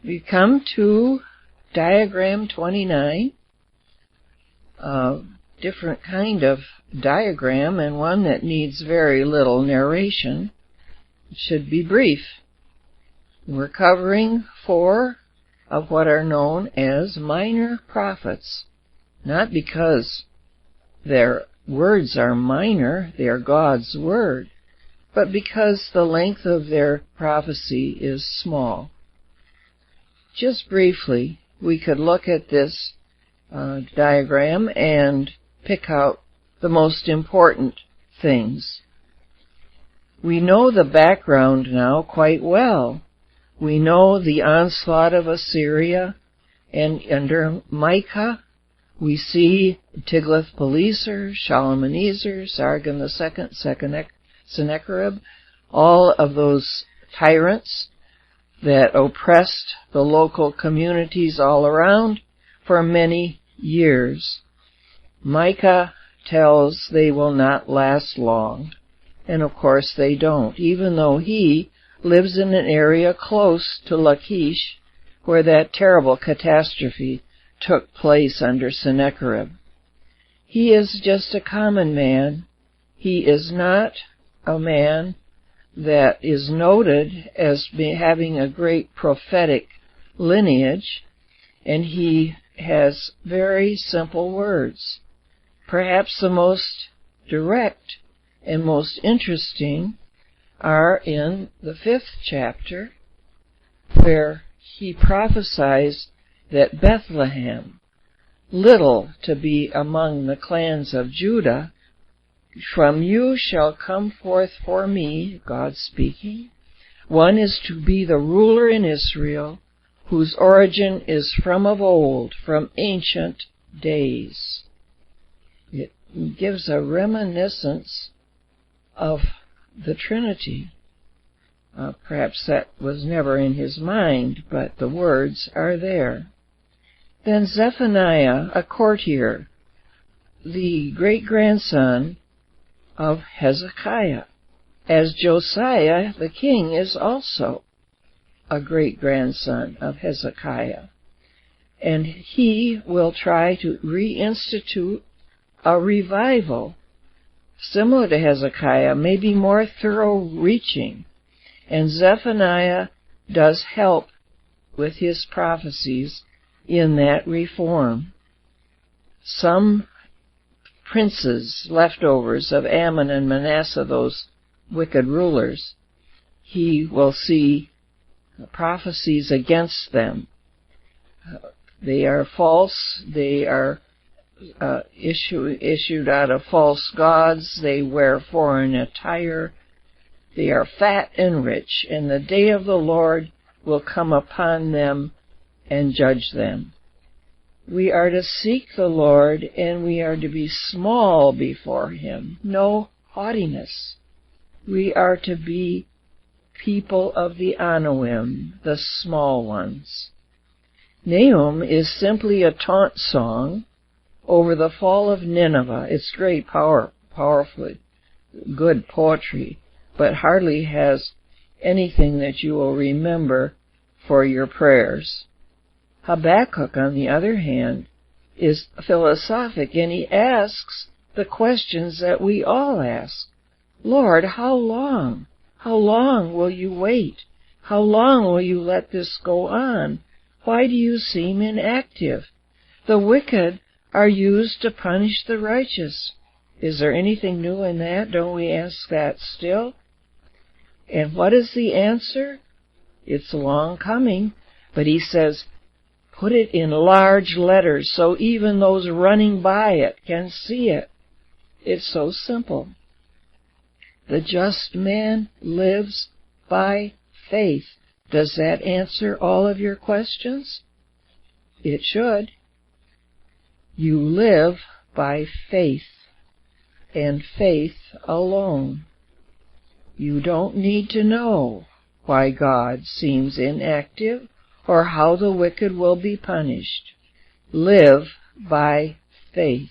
We come to diagram 29, a different kind of diagram and one that needs very little narration. It should be brief. We're covering 4 of what are known as minor prophets, not because their words are minor, they are God's word, but because the length of their prophecy is small. Just briefly, we could look at this diagram and pick out the most important things. We know the background now quite well. We know the onslaught of Assyria, and under Micah we see Tiglath-Pileser, Shalmaneser, Sargon II, Sennacherib, all of those tyrants that oppressed the local communities all around for many years. Micah tells they will not last long, and of course they don't, even though he lives in an area close to Lachish where that terrible catastrophe took place under Sennacherib. He is just a common man. He is not a man that is noted as having a great prophetic lineage, and he has very simple words. Perhaps the most direct and most interesting are in the 5th chapter, where he prophesies that Bethlehem, little to be among the clans of Judah, from you shall come forth for me, God speaking, one is to be the ruler in Israel, whose origin is from of old, from ancient days. It gives a reminiscence of the Trinity. Perhaps that was never in his mind, but the words are there. Then Zephaniah, a courtier, the great-grandson of Hezekiah, as Josiah the king is also a great-grandson of Hezekiah. And he will try to reinstitute a revival similar to Hezekiah, maybe more thorough-reaching. And Zephaniah does help with his prophecies in that reform. Some princes, leftovers of Ammon and Manasseh, those wicked rulers, he will see prophecies against them. They are false, they are issued out of false gods, they wear foreign attire, they are fat and rich, and the day of the Lord will come upon them and judge them. We are to seek the Lord, and we are to be small before him, no haughtiness. We are to be people of the Anoim, the small ones. Nahum is simply a taunt song over the fall of Nineveh. It's great, powerfully good poetry, but hardly has anything that you will remember for your prayers. Habakkuk, on the other hand, is philosophic, and he asks the questions that we all ask. Lord, how long? How long will you wait? How long will you let this go on? Why do you seem inactive? The wicked are used to punish the righteous. Is there anything new in that? Don't we ask that still? And what is the answer? It's long coming, but he says, put it in large letters so even those running by it can see it. It's so simple. The just man lives by faith. Does that answer all of your questions? It should. You live by faith, and faith alone. You don't need to know why God seems inactive or how the wicked will be punished. Live by faith.